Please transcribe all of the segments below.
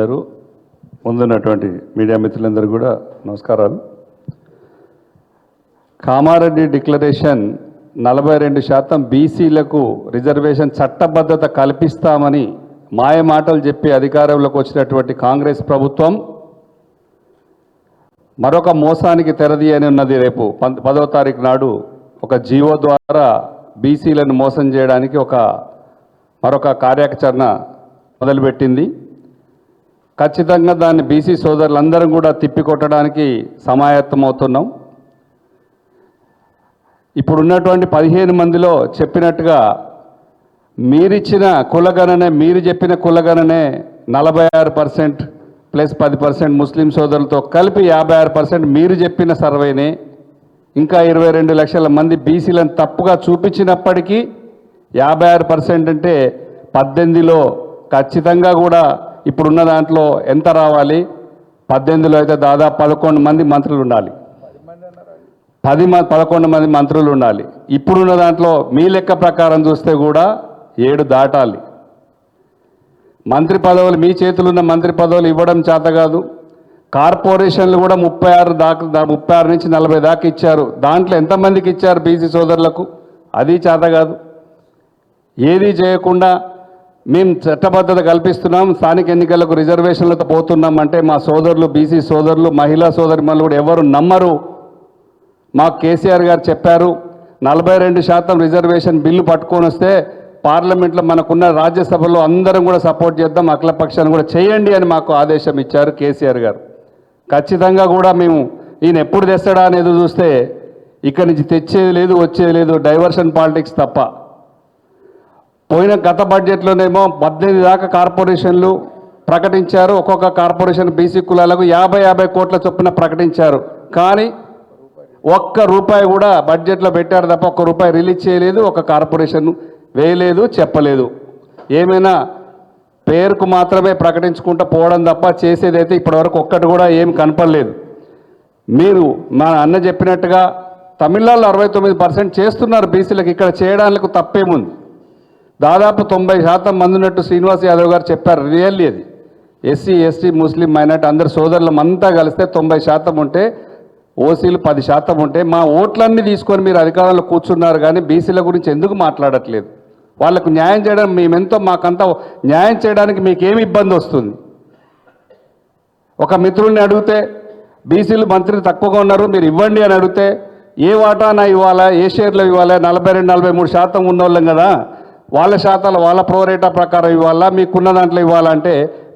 ముందున్నటువంటి మీడియా మిత్రులందరూ కూడా నమస్కారాలు. కామారెడ్డి డిక్లరేషన్ 42% బీసీలకు రిజర్వేషన్ చట్టబద్ధత కల్పిస్తామని మాయ మాటలు చెప్పి అధికారంలోకి వచ్చినటువంటి కాంగ్రెస్ ప్రభుత్వం మరొక మోసానికి తెరదీయని ఉన్నది. రేపు 10వ తారీఖు నాడు ఒక జీవో ద్వారా బీసీలను మోసం చేయడానికి మరొక కార్యాచరణ మొదలుపెట్టింది. ఖచ్చితంగా దాన్ని బీసీ సోదరులందరం కూడా తిప్పికొట్టడానికి సమాయత్తమవుతున్నాం. ఇప్పుడున్నటువంటి 15 మందిలో చెప్పినట్టుగా మీరిచ్చిన కులగణనే, మీరు చెప్పిన కులగణనే 46% ప్లస్ 10% ముస్లిం సోదరులతో కలిపి 56% మీరు చెప్పిన సర్వేనే. ఇంకా 22 లక్షల మంది బీసీలను తప్పుగా చూపించినప్పటికీ 56% అంటే 18లో ఖచ్చితంగా కూడా ఇప్పుడున్న దాంట్లో ఎంత రావాలి? 18లో అయితే దాదాపు 11 మంది మంత్రులు ఉండాలి, 11 మంది మంత్రులు ఉండాలి. ఇప్పుడున్న దాంట్లో మీ లెక్క ప్రకారం చూస్తే కూడా 7 దాటాలి. మంత్రి పదవులు, మీ చేతులున్న మంత్రి పదవులు ఇవ్వడం చేత కాదు. కార్పొరేషన్లు కూడా 36 నుంచి 40 దాకా ఇచ్చారు. దాంట్లో ఎంతమందికి ఇచ్చారు బీసీ సోదరులకు? అది చేత కాదు. ఏది చేయకుండా మేము చట్టబద్ధత కల్పిస్తున్నాం, స్థానిక ఎన్నికలకు రిజర్వేషన్లతో పోతున్నామంటే మా సోదరులు, బీసీ సోదరులు, మహిళా సోదరిమణులు కూడా ఎవరు నమ్మరు. మాకు కేసీఆర్ గారు చెప్పారు 42% రిజర్వేషన్ బిల్లు పట్టుకొని వస్తే పార్లమెంట్లో మనకున్న రాజ్యసభలో అందరం కూడా సపోర్ట్ చేద్దాం, అఖిలపక్షాన్ని కూడా చేయండి అని మాకు ఆదేశం ఇచ్చారు కేసీఆర్ గారు. ఖచ్చితంగా కూడా మేము ఈయన ఎప్పుడు తెస్తాడా అనేది చూస్తే ఇక్కడి నుంచి తెచ్చేది లేదు, వచ్చేది లేదు, డైవర్షన్ పాలిటిక్స్ తప్ప. పోయిన గత బడ్జెట్లోనేమో 18 దాకా కార్పొరేషన్లు ప్రకటించారు. ఒక్కొక్క కార్పొరేషన్ బీసీ కులాలకు 50 కోట్ల చొప్పున ప్రకటించారు. కానీ ఒక్క రూపాయి కూడా బడ్జెట్లో పెట్టారు తప్ప ఒక్క రూపాయి రిలీజ్ చేయలేదు, ఒక కార్పొరేషన్ వేయలేదు, చెప్పలేదు. ఏమైనా పేరుకు మాత్రమే ప్రకటించుకుంటూ పోవడం తప్ప చేసేదైతే ఇప్పటివరకు ఒక్కటి కూడా ఏమి కనపడలేదు. మీరు మా అన్న చెప్పినట్టుగా తమిళనాడులో 69% చేస్తున్నారు బీసీలకు, ఇక్కడ చేయడానికి తప్పేముంది? దాదాపు 90% మంది ఉన్నట్టు శ్రీనివాస్ యాదవ్ గారు చెప్పారు. రియల్లీ అది ఎస్సీ, ఎస్టీ, ముస్లిం, మైనార్టీ అందరు సోదరులం అంతా కలిస్తే 90% ఉంటే, ఓసీలు 10% ఉంటే, మా ఓట్లన్నీ తీసుకొని మీరు అధికారంలో కూర్చున్నారు. కానీ బీసీల గురించి ఎందుకు మాట్లాడట్లేదు? వాళ్ళకు న్యాయం చేయడం మాకంతా న్యాయం చేయడానికి మీకేమి ఇబ్బంది వస్తుంది? ఒక మిత్రుల్ని అడిగితే బీసీలు మంత్రులు తక్కువగా ఉన్నారు, మీరు ఇవ్వండి అని అడిగితే ఏ వాటానా ఇవ్వాలా, ఏ షేర్లో ఇవ్వాలా? 42-43% ఉన్నోళ్ళం కదా, వాళ్ళ శాతాలు వాళ్ళ ప్రోరేటా ప్రకారం ఇవ్వాలా, మీకున్న దాంట్లో ఇవ్వాలంటే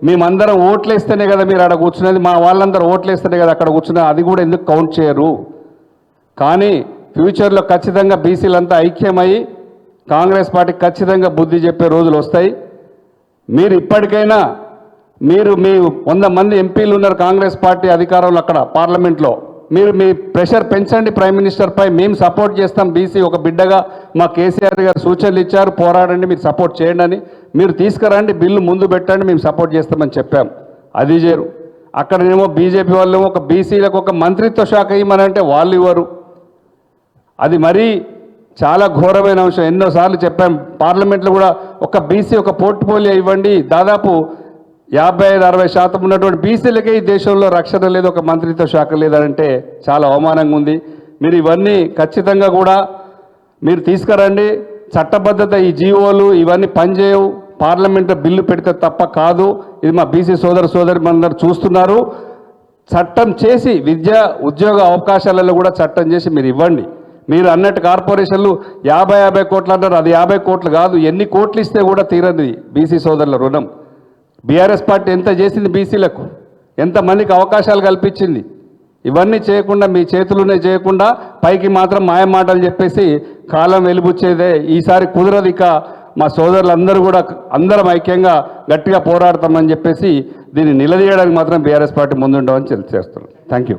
మేమందరం ఓట్లు వేస్తేనే కదా మీరు అక్కడ కూర్చునేది, మా వాళ్ళందరూ ఓట్లు వేస్తేనే కదా అక్కడ కూర్చునేది. అది కూడా ఎందుకు కౌంట్ చేయరు? కానీ ఫ్యూచర్లో ఖచ్చితంగా బీసీలంతా ఐక్యమై కాంగ్రెస్ పార్టీకి ఖచ్చితంగా బుద్ధి చెప్పే రోజులు వస్తాయి. మీరు ఇప్పటికైనా మీ 100 మంది ఎంపీలు ఉన్నారు కాంగ్రెస్ పార్టీ అధికారంలో అక్కడ పార్లమెంట్లో, మీరు మీ ప్రెషర్ పెంచండి ప్రైమ్ మినిస్టర్పై. మేము సపోర్ట్ చేస్తాం. బీసీ ఒక బిడ్డగా మా కేసీఆర్ గారు సూచనలు ఇచ్చారు, పోరాడండి, మీరు సపోర్ట్ చేయండి అని. మీరు తీసుకురండి, బిల్లు ముందు పెట్టండి, మేము సపోర్ట్ చేస్తామని చెప్పాం. అది చేయరు. అక్కడనేమో బీజేపీ వాళ్ళు ఒక బీసీలకు ఒక మంత్రిత్వ శాఖ ఇవ్వమనంటే వాళ్ళు ఇవ్వరు. అది మరీ చాలా ఘోరమైన అంశం. ఎన్నోసార్లు చెప్పాం పార్లమెంట్లో కూడా, ఒక బీసీ ఒక పోర్ట్ఫోలియో ఇవ్వండి. దాదాపు 55-60% ఉన్నటువంటి బీసీలకే ఈ దేశంలో రక్షణ లేదు, ఒక మంత్రిత్వ శాఖ లేదంటే చాలా అవమానంగా ఉంది. మీరు ఇవన్నీ ఖచ్చితంగా కూడా మీరు తీసుకురండి. చట్టబద్ధత ఈ జీవోలు ఇవన్నీ పనిచేయవు. పార్లమెంట్లో బిల్లు పెడితే తప్ప కాదు. ఇది మా బీసీ సోదరులందరూ చూస్తున్నారు. చట్టం చేసి విద్య ఉద్యోగ అవకాశాలలో కూడా చట్టం చేసి మీరు ఇవ్వండి. మీరు అన్నట్టు కార్పొరేషన్లు 50 కోట్లు అంటారు, అది 50 కోట్లు కాదు. ఎన్ని కోట్లు ఇస్తే కూడా తీరది బీసీ సోదరుల రుణం. బీఆర్ఎస్ పార్టీ ఎంత చేసింది బీసీలకు, ఎంతమందికి అవకాశాలు కల్పించింది? ఇవన్నీ చేయకుండా, మీ చేతులునే చేయకుండా పైకి మాత్రం మాయ మాటలు చెప్పేసి కాలం వెలిబుచ్చేదే. ఈసారి కుదరదు. ఇక మా సోదరులందరూ కూడా అందరం ఐక్యంగా గట్టిగా పోరాడతామని చెప్పేసి దీన్ని నిలదీయడానికి మాత్రం బీఆర్ఎస్ పార్టీ ముందుంటామని తెలియజేస్తున్నాం. Thank you.